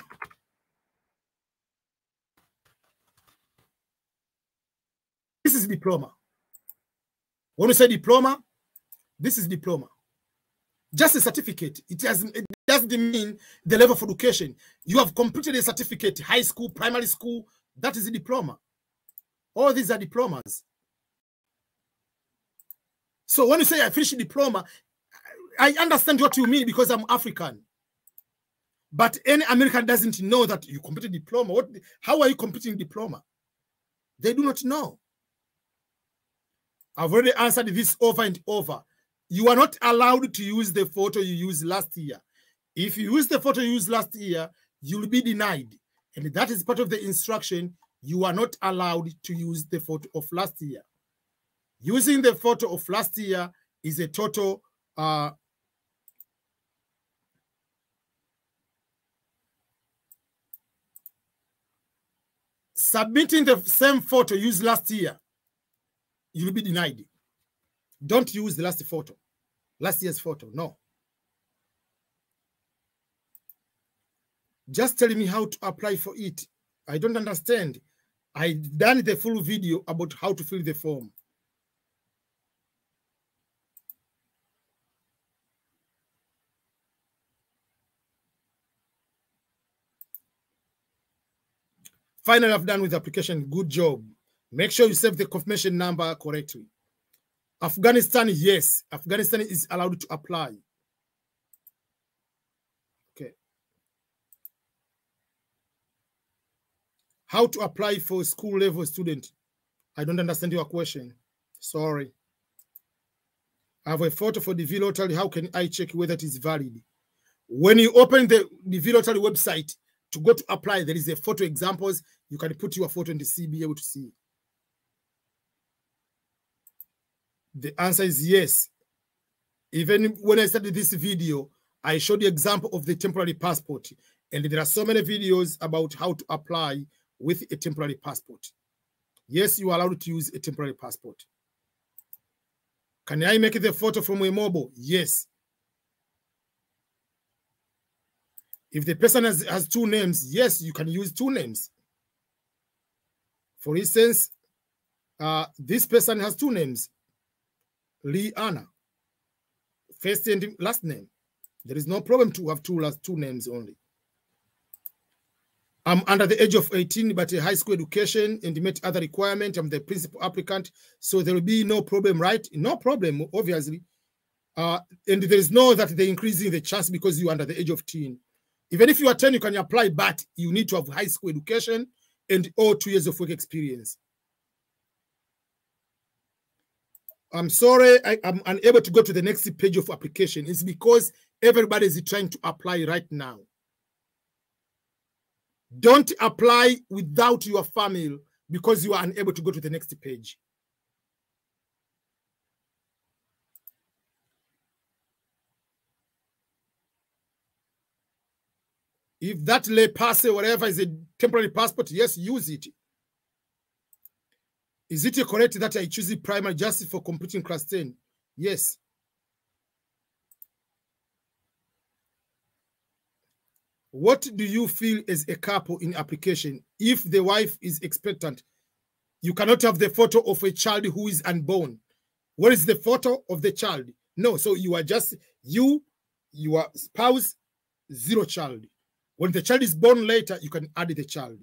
This is diploma. When we say diploma, this is diploma. Just a certificate. It doesn't mean the level of education. You have completed a certificate, high school, primary school, that is a diploma. All these are diplomas. So when you say I finished a diploma, I understand what you mean because I'm African. But any American doesn't know that you completed diploma. How are you completing diploma? They do not know. I've already answered this over and over. You are not allowed to use the photo you used last year. If you use the photo you used last year, you'll be denied. And that is part of the instruction. You are not allowed to use the photo of last year. Using the photo of last year is a total submitting the same photo used last year, you'll be denied. Don't use the last photo, last year's photo, no. Just telling me how to apply for it. I don't understand. I've done the full video about how to fill the form. Finally, I've done with the application. Good job. Make sure you save the confirmation number correctly. Afghanistan, yes. Afghanistan is allowed to apply. Okay. How to apply for school level student? I don't understand your question. Sorry. I have a photo for the VLottery. How can I check whether it is valid? When you open the VLottery website to go to apply, there is a photo examples. You can put your photo and be able to see. The answer is yes. Even when I started this video, I showed the example of the temporary passport. And there are so many videos about how to apply with a temporary passport. Yes, you are allowed to use a temporary passport. Can I make the photo from a mobile? Yes. If the person has two names, yes, you can use two names. For instance, this person has two names, Lee Anna, first and last name. There is no problem to have two names only. I'm under the age of 18, but a high school education and met other requirements. I'm the principal applicant, so there will be no problem, right? No problem, obviously. And there is no that they're increasing the chance because you're under the age of 10. Even if you are 10, you can apply, but you need to have high school education and or 2 years of work experience. I'm sorry, I'm unable to go to the next page of application. It's because everybody is trying to apply right now. Don't apply without your family because you are unable to go to the next page. If that lay pass or whatever is a temporary passport, yes, use it. Is it correct that I choose it primary just for completing class 10? Yes. What do you feel as a couple in application? If the wife is expectant, you cannot have the photo of a child who is unborn. What is the photo of the child? No, so you are just your spouse, zero child. When the child is born later, you can add the child.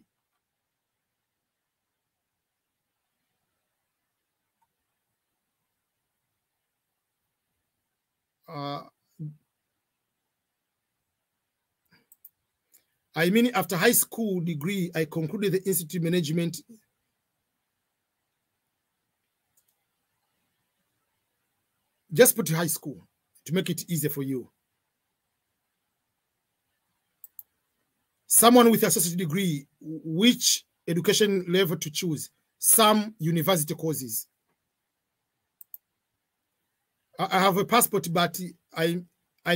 I mean, after high school degree, I concluded the institute management. Just put high school to make it easier for you. Someone with associate degree, which education level to choose? Some university courses. I have a passport, but I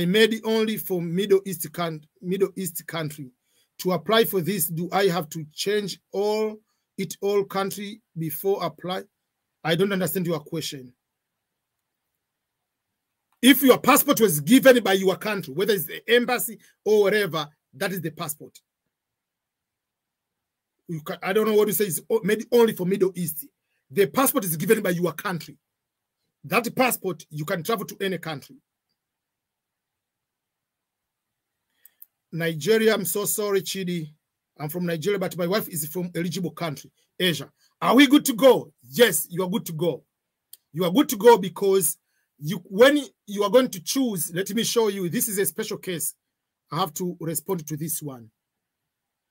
made it only for Middle East country. To apply for this, do I have to change all country before apply? I don't understand your question. If your passport was given by your country, whether it's the embassy or whatever, that is the passport. I don't know what to say. It's made only for Middle East. The passport is given by your country. That passport, you can travel to any country. Nigeria, I'm so sorry, Chidi. I'm from Nigeria, but my wife is from eligible country, Asia. Are we good to go? Yes, you are good to go. You are good to go because when you are going to choose, let me show you, this is a special case. I have to respond to this one.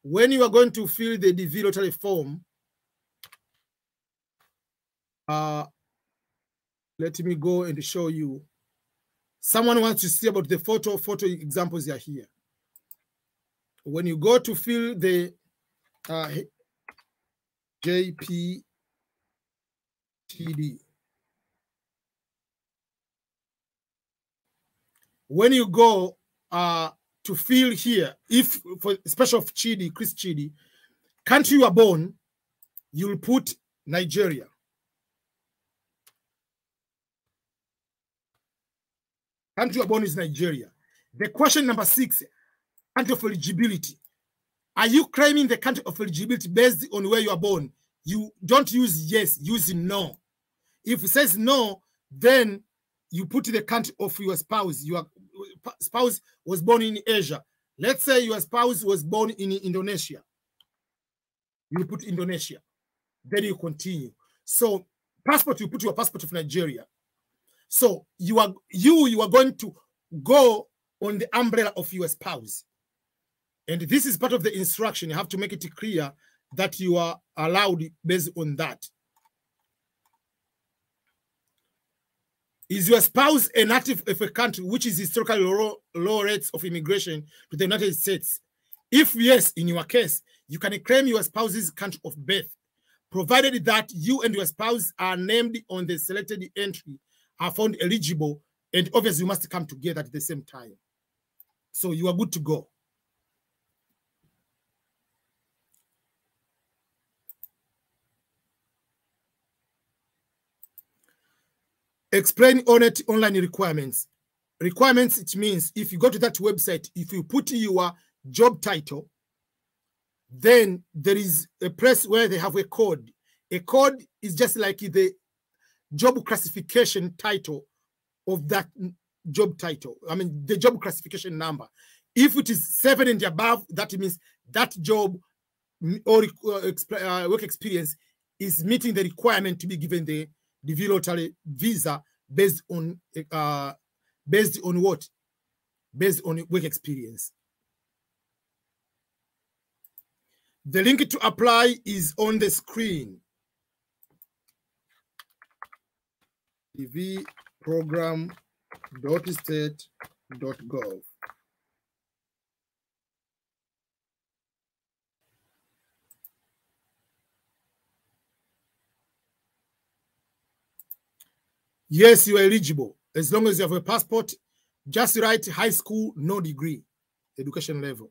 When you are going to fill the DV lottery form, let me go and show you. Someone wants to see about the photo examples are here. When you go to fill the JPTD, when you go to fill here, if for special of Chidi, Chris Chidi, country you are born, you'll put Nigeria. Country you are born is Nigeria. The question number 6, country of eligibility. Are you claiming the country of eligibility based on where you are born? You don't use yes, use no. If it says no, then you put the country of your spouse. Your spouse was born in Asia. Let's say your spouse was born in Indonesia. You put Indonesia. Then you continue. So passport, you put your passport of Nigeria. So you are going to go on the umbrella of your spouse. And this is part of the instruction. You have to make it clear that you are allowed based on that. Is your spouse a native of a country which is historically low rates of immigration to the United States? If yes, in your case, you can claim your spouse's country of birth, provided that you and your spouse are named on the selected entry, are found eligible, and obviously you must come together at the same time. So you are good to go. Explain on it online requirements. Requirements, it means if you go to that website, if you put your job title, then there is a place where they have a code. A code is just like the job classification title of that job title. I mean, the job classification number. If it is 7 and above, that means that job or work experience is meeting the requirement to be given the lottery visa based on what? Based on work experience. The link to apply is on the screen. tvprogram.state.gov. Yes, you are eligible. As long as you have a passport, just write high school, no degree, education level.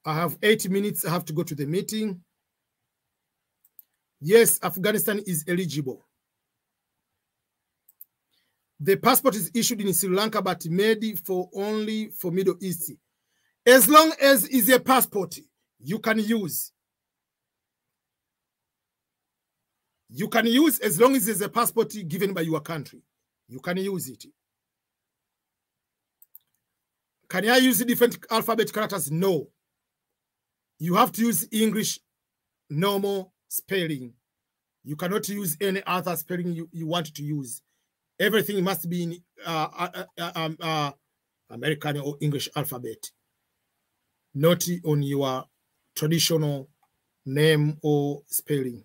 I have 8 minutes. I have to go to the meeting. Yes, Afghanistan is eligible. The passport is issued in Sri Lanka, but made only for Middle East. As long as it's a passport, you can use. You can use as long as it's a passport given by your country. You can use it. Can I use different alphabet characters? No. You have to use English normal spelling. You cannot use any other spelling you want to use. Everything must be in American or English alphabet, not on your traditional name or spelling.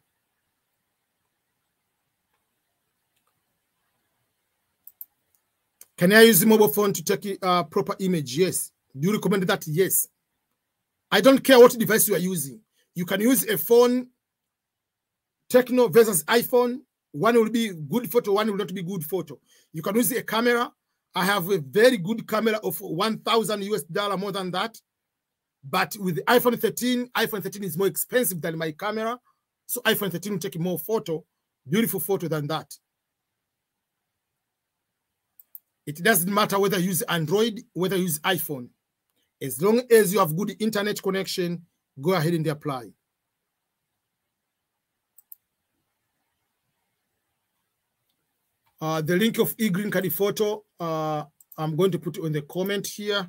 Can I use the mobile phone to take a proper image? Yes. Do you recommend that? Yes. I don't care what device you are using. You can use a phone, Techno versus iPhone. One will be good photo, one will not be good photo. You can use a camera. I have a very good camera of $1,000 more than that. But with the iPhone 13 is more expensive than my camera. So iPhone 13 will take more photo, beautiful photo than that. It doesn't matter whether you use Android, whether you use iPhone. As long as you have good internet connection, go ahead and apply. The link of e-green card photo, I'm going to put on the comment here.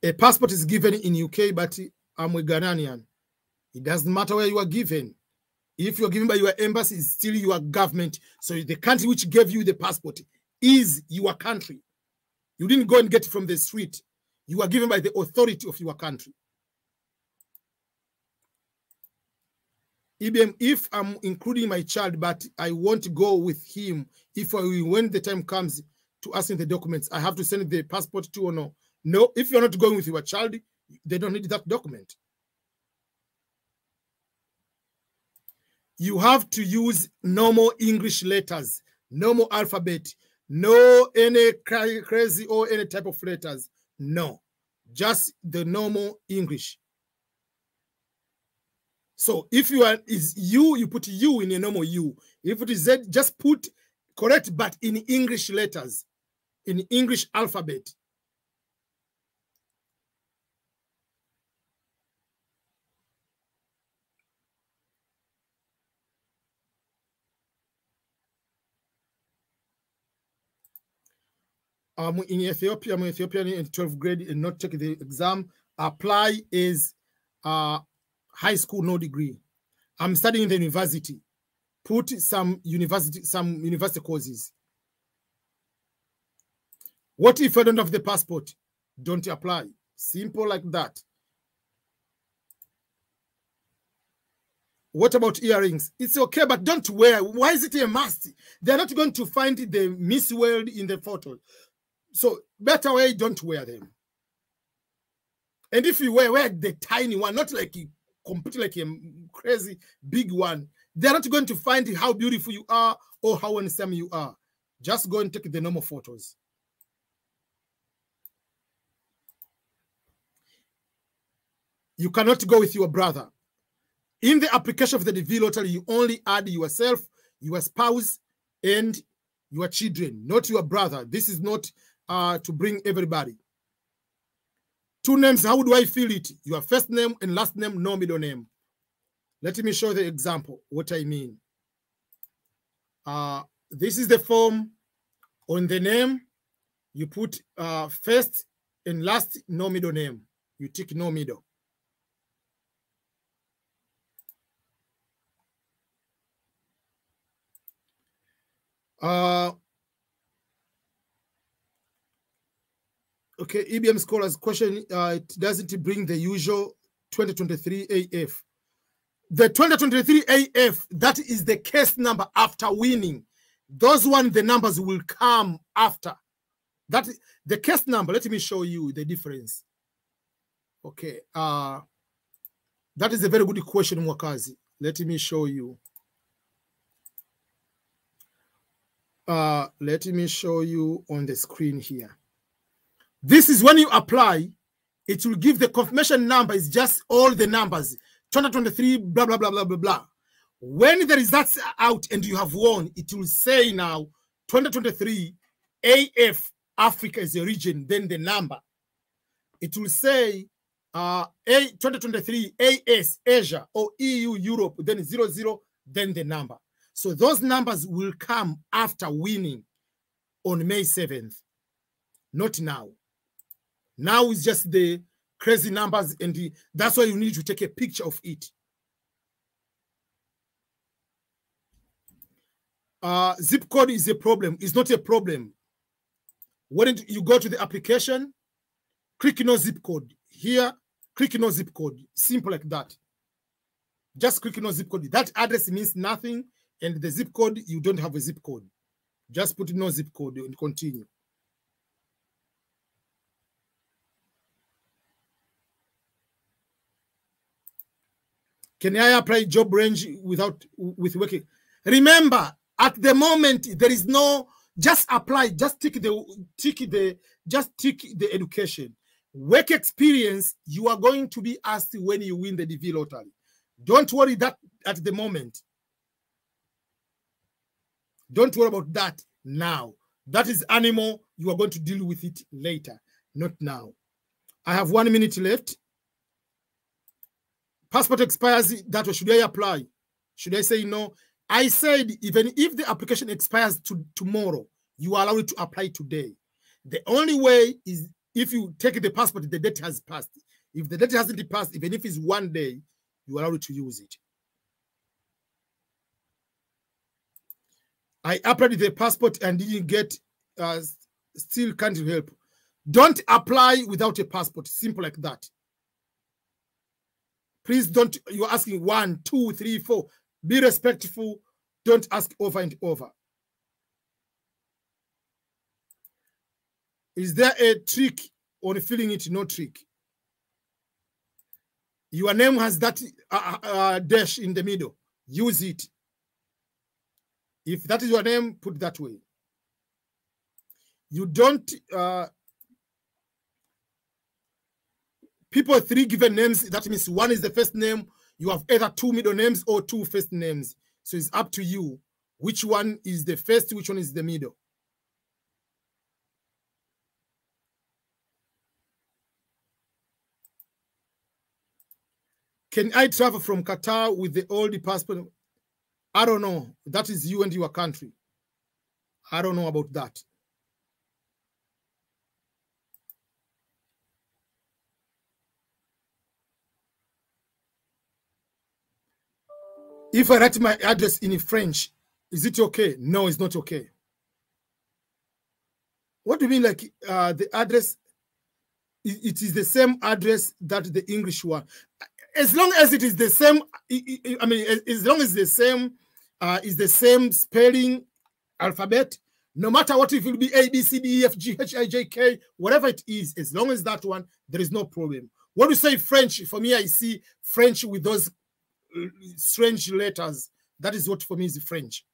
A passport is given in UK, but I'm a Ghanaian. It doesn't matter where you are given. If you're given by your embassy, it's still your government. So the country which gave you the passport is your country. You didn't go and get it from the street. You are given by the authority of your country. If I'm including my child, but I want to go with him, when the time comes to asking the documents, I have to send the passport to or no? No, if you're not going with your child, they don't need that document. You have to use normal English letters, normal alphabet, no any crazy or any type of letters. No, just the normal English. So if you are you put U in a normal U. If it is Z, just put correct, but in English letters, in English alphabet. I'm in Ethiopia. I'm Ethiopian in 12th grade and not take the exam. Apply is high school, no degree. I'm studying in the university. Put some university courses. What if I don't have the passport? Don't apply. Simple like that. What about earrings? It's okay, but don't wear. Why is it a must? They're not going to find the Miss World in the photo. So better way, don't wear them. And if you wear the tiny one, not like completely like a crazy big one, they're not going to find how beautiful you are or how handsome you are. Just go and take the normal photos. You cannot go with your brother. In the application of the DV lottery, you only add yourself, your spouse, and your children, not your brother. This is not to bring everybody. Two names, how do I fill it? Your first name and last name, no middle name. Let me show the example, what I mean. This is the form. On the name, you put first and last, no middle name. You tick no middle. Okay, EBM Scholars question, it doesn't bring the usual 2023 AF. The 2023 AF, that is the case number after winning. Those one, the numbers will come after. That is the case number. Let me show you the difference. Okay, that is a very good question, Mwakazi. Let me show you. Let me show you on the screen here. This is when you apply, it will give the confirmation number. It's just all the numbers, 2023, blah, blah, blah, blah, blah, blah. When the results are out and you have won, it will say now 2023 AF, Africa is a region, then the number. It will say 2023 AS, Asia, or EU, Europe, then 00, then the number. So those numbers will come after winning on May 7th, not now. Now it's just the crazy numbers, and that's why you need to take a picture of it. Zip code is a problem. It's not a problem. When you go to the application, click no zip code. Here, click no zip code. Simple like that. Just click no zip code. That address means nothing, and the zip code, you don't have a zip code. Just put no zip code and continue. Can I apply job range with working? Remember, at the moment there is no just apply. Just tick the education. Work experience. You are going to be asked when you win the DV lottery. Don't worry that at the moment. Don't worry about that now. That is animal. You are going to deal with it later, not now. I have 1 minute left. Passport expires, that way, should I apply? Should I say no? I said, even if the application expires tomorrow, you are allowed to apply today. The only way is if you take the passport, the date has passed. If the date hasn't passed, even if it's 1 day, you are allowed to use it. I applied the passport and didn't get, still can't help. Don't apply without a passport, simple like that. Please don't, you're asking 1, 2, 3, 4. Be respectful. Don't ask over and over. Is there a trick on filling it? No trick. Your name has that dash in the middle. Use it. If that is your name, put that way. You don't... people 3 given names, that means 1 is the first name. You have either 2 middle names or 2 first names. So it's up to you. Which one is the first, which one is the middle? Can I travel from Qatar with the old passport? I don't know. That is you and your country. I don't know about that. If I write my address in French, is it okay? No, it's not okay. What do you mean, like the address? It is the same address that the English one. As long as it is the same, I mean, as long as the same is the same spelling, alphabet, no matter what, if it will be A, B, C, D, E, F, G, H, I, J, K, whatever it is, as long as that one, there is no problem. When you say French, for me, I see French with those strange letters. That is what for me is French.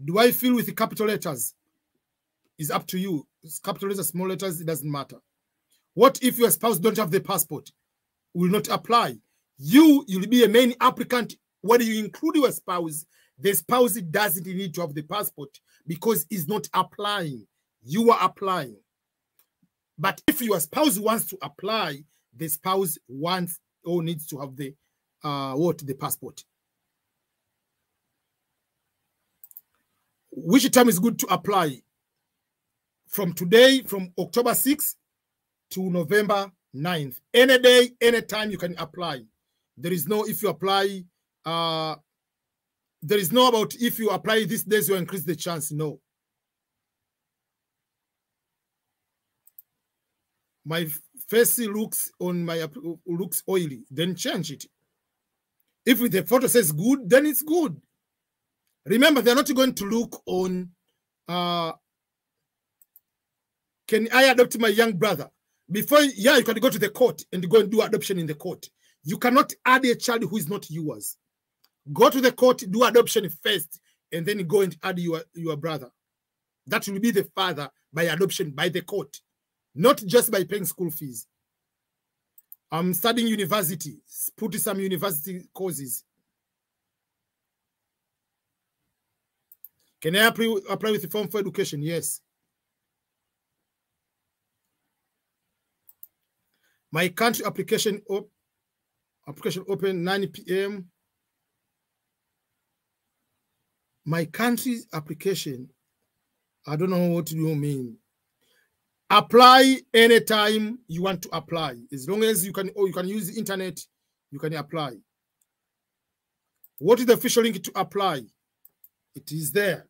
Do I fill with the capital letters? It's up to you. It's capital letters, small letters, it doesn't matter. What if your spouse don't have the passport? Will not apply. You'll be a main applicant. When you include your spouse, the spouse doesn't need to have the passport because he's not applying. You are applying. But if your spouse wants to apply, the spouse wants or needs to have the the passport. Which time is good to apply? From today, from October 6th to November 9th. Any day, any time you can apply. There is no if you apply, there is no about if you apply these days you increase the chance. No. My face looks on my looks oily, then change it. If the photo says good, then it's good. Remember, they're not going to look on can I adopt my young brother? Before, yeah, you can go to the court and go and do adoption in the court. You cannot add a child who is not yours. Go to the court, do adoption first, and then go and add your brother. That will be the father by adoption by the court, not just by paying school fees. I'm studying university, put some university courses. Can I apply with the form for education? Yes. My country application open 9 p.m. My country's application, I don't know what you mean. Apply anytime you want to apply. As long as you can, or you can use the internet, you can apply. What is the official link to apply? It is there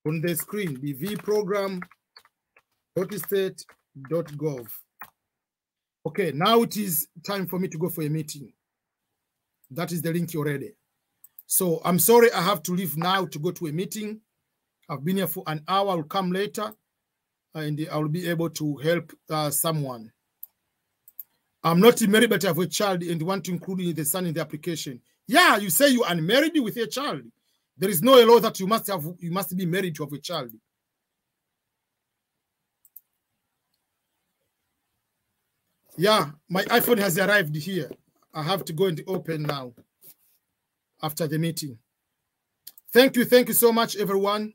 on the screen, bvprogram.state.gov. Okay, now it is time for me to go for a meeting. That is the link already. So I'm sorry I have to leave now to go to a meeting. I've been here for an hour. I'll come later and I'll be able to help someone. I'm not married, but I have a child and want to include the son in the application. Yeah, you say you are unmarried with a child. There is no law that you must be married to have a child. Yeah, my iPhone has arrived here. I have to go and open now after the meeting. Thank you so much, everyone.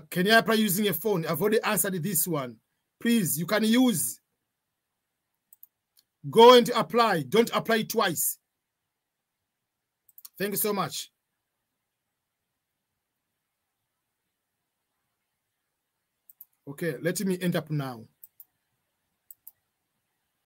Can you apply using a phone? I've already answered this one. Please, you can use. Go and apply. Don't apply twice. Thank you so much. Okay, let me end up now.